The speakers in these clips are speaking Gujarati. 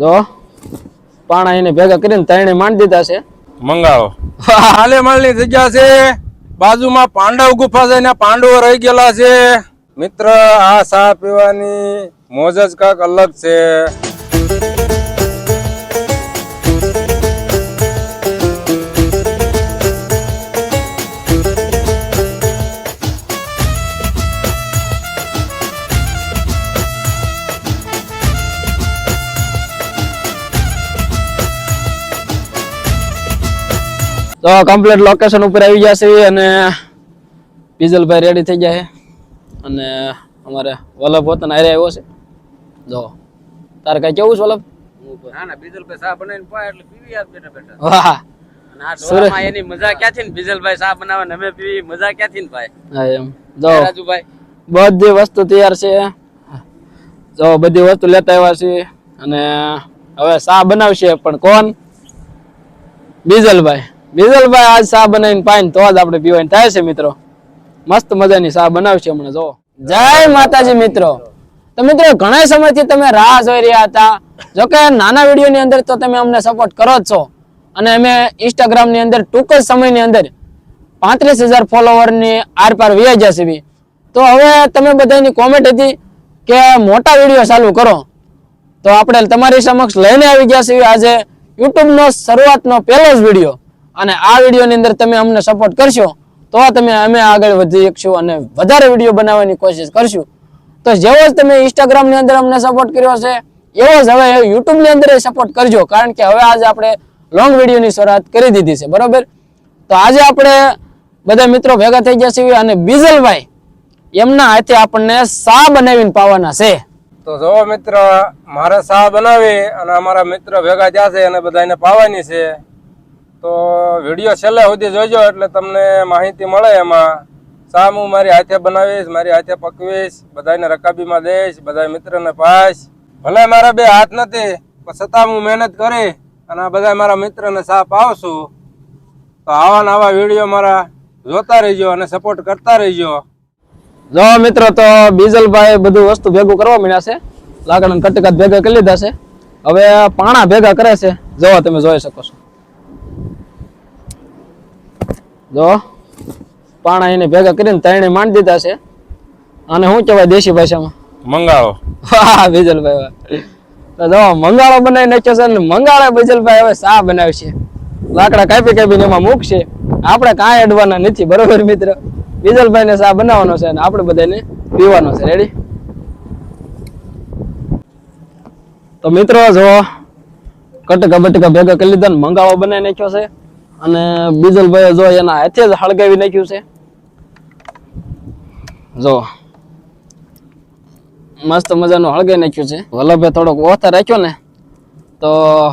જો પાણા એને ભેગા કરીને ત્રણે માંડી દીધા છે. મંગાવો. હાલે માલની જગ્યા છે, બાજુમાં પાંડવ ગુફા છે ને પાંડવો રહી ગયેલા છે. મિત્ર આ ચા પીવાની મોજ જ કાંક અલગ છે. તો કમ્પ્લીટ લોકેશન ઉપર આવી ગયા છે અને બીજલભાઈ રેડી થઈ ગયા છે અને અમારે વલ્લભ પોતાના હારે આવ્યો છે. જો તારે કઈ કેવું છે વલ્લભ? ના ના બીજલભાઈ ચા બનાવીને પાય એટલે પીવી યાદ બેઠા બેઠા. વાહ અને આ ઢોરામાં એની મજા ક્યાંથી ને બીજલભાઈ ચા બનાવે ને અમે પીવી મજા ક્યાંથી ને ભાઈ? હા એમ જો રાજુભાઈ બધી વસ્તુ તૈયાર છે. જો બધી વસ્તુ લેતા આવ્યા છે અને હવે ચા બનાવશે પણ કોણ? બીજલભાઈ. બીજલભાઈ આજ ચા બનાવીને પાઈને તો જ આપણે પીવાની થાય છે મિત્રો. મસ્ત મજાની ચા બનાવશે હમણાં. જો જય માતાજી મિત્રો. તો મિત્રો ઘણા સમયથી તમે રાહ જોઈ રહ્યા હતા. જોકે નાના વિડીયોની અંદર તો તમે અમને સપોર્ટ કરો જ છો અને અમે ઇન્સ્ટાગ્રામની અંદર ટૂંક જ સમયની અંદર 35,000 ફોલોવરની આરપાર વ્યા જશે. તો હવે તમે બધાની કોમેન્ટ હતી કે મોટા વિડીયો ચાલુ કરો, તો આપણે તમારી સમક્ષ લઈને આવી ગયા છીએ આજે યુટ્યુબનો શરૂઆતનો પહેલો જ વિડીયો. અને આ વિડીયોની અંદર તમે અમને સપોર્ટ કરશો તો અમે આગળ વધી શકશું અને વધારે વિડીયો બનાવવાની કોશિશ કરશું. તો જેવો જ તમે ઇન્સ્ટાગ્રામની અંદર અમને સપોર્ટ કર્યો છે એવો જ હવે યુટ્યુબની અંદર સપોર્ટ કરજો, કારણ કે હવે આજે આપણે લોંગ વિડીયોની શરૂઆત કરી દીધી છે. બરોબર? તો આજે આપણે બધા મિત્રો ભેગા થઈ ગયા છીએ અને બીજલભાઈ એમના હાથે આપણને ચા બનાવીને પાવાના છે. તો જો મિત્ર મારે ચા બનાવી અને અમારા મિત્ર ભેગા થયા છે અને બધાને પાવાની છે. તો વિડીયો છેલ્લે સુધી જોજો એટલે તમને માહિતી મળે. એમાં ચા હું મારી હાથે બનાવીશ, મારી હાથે પકવીશ, બધાને રકાબીમાં દઈશ, બધા મિત્રને પાઈશ. ભલે મારા બે હાથ નથી પણ છતાં હું મહેનત કરી અને આ બધા મારા મિત્રને ચા પાવશું. તો આવા નવા વિડીયો મારા જોતા રહીજો અને સપોર્ટ કરતા રહીજો. જો મિત્રો તો બીજલભાઈ બધું વસ્તુ ભેગું કરવા માંડ્યા છે. લાકડા કટકાટ ભેગા કરી લીધા છે. હવે પાણા ભેગા કરે છે. જો તમે જોઈ શકો છો. જો પાણા એને ભેગા કરીને ત્રણે માંડી દીધા છે. અને શું કહેવાય દેશી ભાષામાં? મંગાવો. વાહ બીજલભાઈ વાહ. તો જો મંગાળો બનાવી નાખ્યો છે ને મંગાળે બીજલભાઈ હવે ચા બનાવશે. લાકડા કાપી કાપીને એમાં મૂકશે. આપણે કાંઈ અડવાના નથી. બરોબર મિત્ર? બીજલભાઈ ને ચા બનાવવાનો છે અને આપણે બધાને પીવાનો છે. રેડી? તો મિત્રો જો કટકા બટકા ભેગા કરી લીધા ને મંગાળો બનાવી નાખ્યો છે અને બીજલભાઈ જો એના હાથે જ હળગાવી નાખ્યું છે. જો મસ્ત મજાનું હળગાવી નાખ્યું છે. વલ્લભભાઈ થોડોક ઓથા રાખ્યો ને તો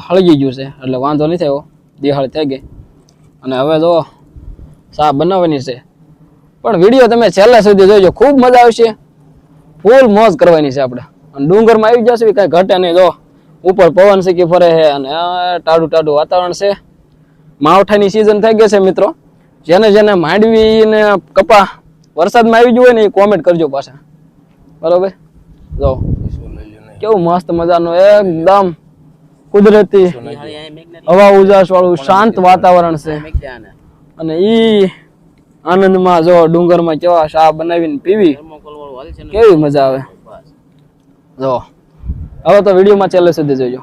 હળગી ગયું છે એટલે વાંધો નહીં થયો. દિહાળી થઈ ગઈ અને હવે જો ચા બનાવવાની છે. પણ વિડીયો તમે છેલ્લા સુધી જોઈજો, ખૂબ મજા આવશે. ફૂલ મોજ કરવાની છે આપણે. અને ડુંગરમાં આવી જશે કઈ ઘટે નહીં. જો ઉપર પવન શીખી ફરે છે અને ટાઢું ટાઢું વાતાવરણ છે. માવઠાની સિઝન થઈ ગઈ છે મિત્રો. જેને જેને માંડવી ને કપા વરસાદમાં આવી ગયું હોય ને એ કોમેન્ટ કરજો પાછા. બરોબર? જો કેવું મસ્ત મજાનું એકદમ કુદરતી હવા ઉજાસ વાળું શાંત વાતાવરણ છે. અને ઈ આનંદમાં જો ડુંગરમાં કેવા ચા બનાવીને પીવી કેવી મજા આવે. જો હવે તો વિડીયોમાં છેલ્લે સુધી જોજો.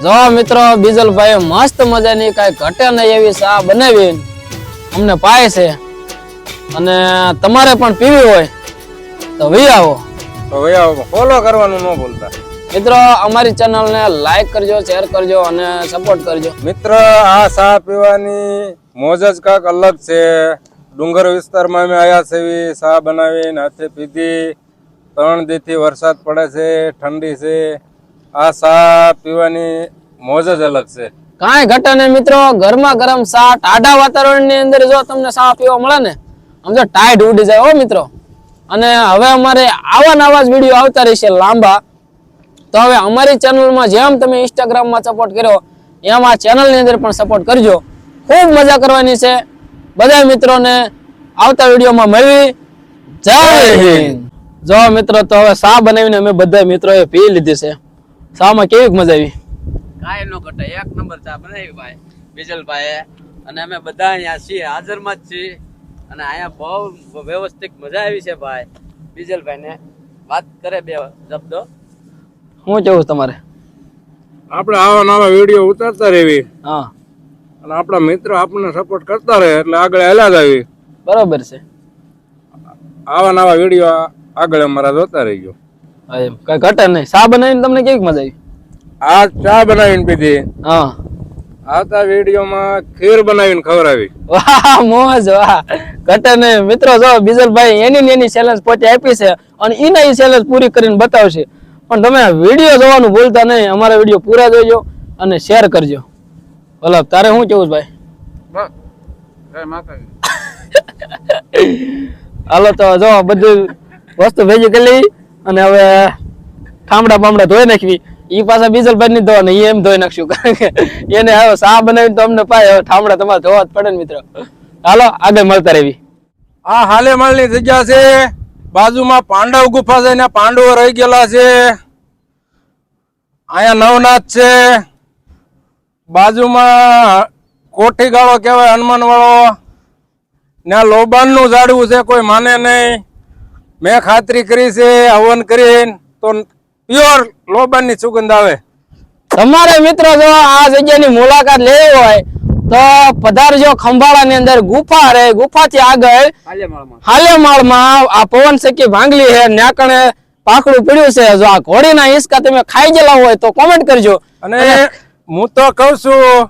જો મિત્રો બીજલભાઈ મસ્ત મજાની કઈ ઘટે નહીં એવી ચા બનાવી અમને પાય છે અને તમારે પણ પીવી હોય તો વી આવો. તો ભાઈ ફોલો કરવાનું ન ભૂલતા. મિત્રો અમારી ચેનલને લાઈક કરજો, શેર કરજો અને સપોર્ટ કરજો. મિત્ર આ ચા પીવાની મોજ જ કાંક અલગ છે. ડુંગર વિસ્તારમાં અમે આવ્યા છે, એવી ચા બનાવીને હાથે પીધી. 3 દીથી વરસાદ પડે છે, ઠંડી છે. આ ચા પીવાની મોજ જ અલગ છે. કાંઈ ઘટે નહીં મિત્રો, ગરમા ગરમ ચા ટાઢા વાતાવરણની અંદર જો તમને ચા પીવા મળે ને, આમ તો ટાઈટ ઉડી જાય હો મિત્રો. અને હવે અમારે આવા નવા જ વિડીયો આવતા રહેશે લાંબા. તો હવે અમારી ચેનલમાં જેમ તમે ઇન્સ્ટાગ્રામમાં સપોર્ટ કર્યો એમ આ ચેનલની અંદર પણ સપોર્ટ કરજો. ખૂબ મજા કરવાની છે. બધા મિત્રોને આવતા વિડીયોમાં મળવી. જય હિન્દ. જો મિત્રો, તો હવે ચા બનાવીને અમે બધા મિત્રોએ પી લીધી છે. ચામાં કેવી મજા આવી? કાંઈ નો ઘટે, 1 નંબર ચા બનાવી ભાઈ બીજલભાઈએ. અને અમે બધા અહીંયા છીએ, હાજરમાં જ છીએ. અને અહીંયા બહુ વ્યવસ્થિત મજા આવી છે ભાઈ. બીજલભાઈને વાત કરે 2 શબ્દો. શું કેવું તમારે? આપણે આવા નવા વિડીયો ઉતારતા રહેવી હા, અને આપણા મિત્રો આપણને સપોર્ટ કરતા રહે એટલે આગળ હેલા જ આવી. બરોબર છે. આવા નવા વિડીયો આગળ અમારા જોતા રહીજો. હા, એમ કઈ ઘટે નહીં. ચા બનાવીને તમને કેવી મજા આવી? આ ચા બનાવીને પીધી. હા, આવતા વિડીયોમાં ખીર બનાવીને ખવડાવી. વાહ મોજ, વાહ. ઘટે નહીં મિત્રો. જો બીજલભાઈ એની ચેલેન્જ પોતે આપી છે અને એના એ ચેલેન્જ પૂરી કરીને બતાવશે. પણ તમે વિડીયો જોવાનું ભૂલતા નહીં. અમારા વિડીયો પૂરા જોજો અને શેર કરજો. ભલા તારે શું કેવું છે ભાઈ? હાલો તો જો બધું વસ્તુ ભેગી કરી લઈ અને હવે ઠામડા બામડા ધોઈ નાખવી. ઈ પાછા બીજલભાઈ ની ધોવા ને એમ ધોઈ નાખશું, કારણ કે એને હવે ચા બનાવીને તો અમને પાય. હવે ઠામડા તમારે ધોવા જ પડે ને મિત્રો. હાલો આગળ મળતા રહેવી. આ હાલે માલની જગ્યા છે. બાજુમાં પાંડવ ગુફા છે ને પાંડવો રહી ગયેલા છે. અહીંયા નવનાથ છે. બાજુમાં કોઠી ગાળો કહેવાય, હનુમાન વાળો. ત્યાં લોબાન નું ઝાડવું છે, કોઈ માને નહીં. મેં ખાતરી કરી છે, હવન કરીને તો પ્યોર લોબાન ની સુગંધ આવે. તમારે મિત્રો જો આ જગ્યાની મુલાકાત લેવી હોય તો પધારજો. ખંભાળા ની અંદર ગુફા રહે. ગુફાથી આગળ હાલેમાળમાં આ પવન સખી ભાંગલી છે, ન્યાકણે પાકડું પડ્યું છે. જો આ ઘોડીના હિસકા તમે ખાઈ ગયેલા હોય તો કોમેન્ટ કરજો. અને હું તો કઉ છું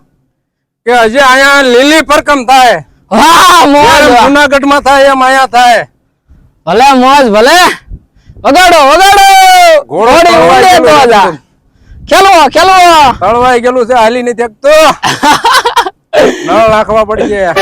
કે હજી અહીંયા લીલી પરકમ થાય. વાહ મોજ, જુનાગઢ માં થાય એમ અહીંયા થાય. ભલે મોજ, ભલે વગાડો વગાડો. ઘોડી ઉડે તો જા. ખેલવો તળવાઈ ગયેલું છે, હાલી નથી શકતો. નળ નાખવા પડી ગયા.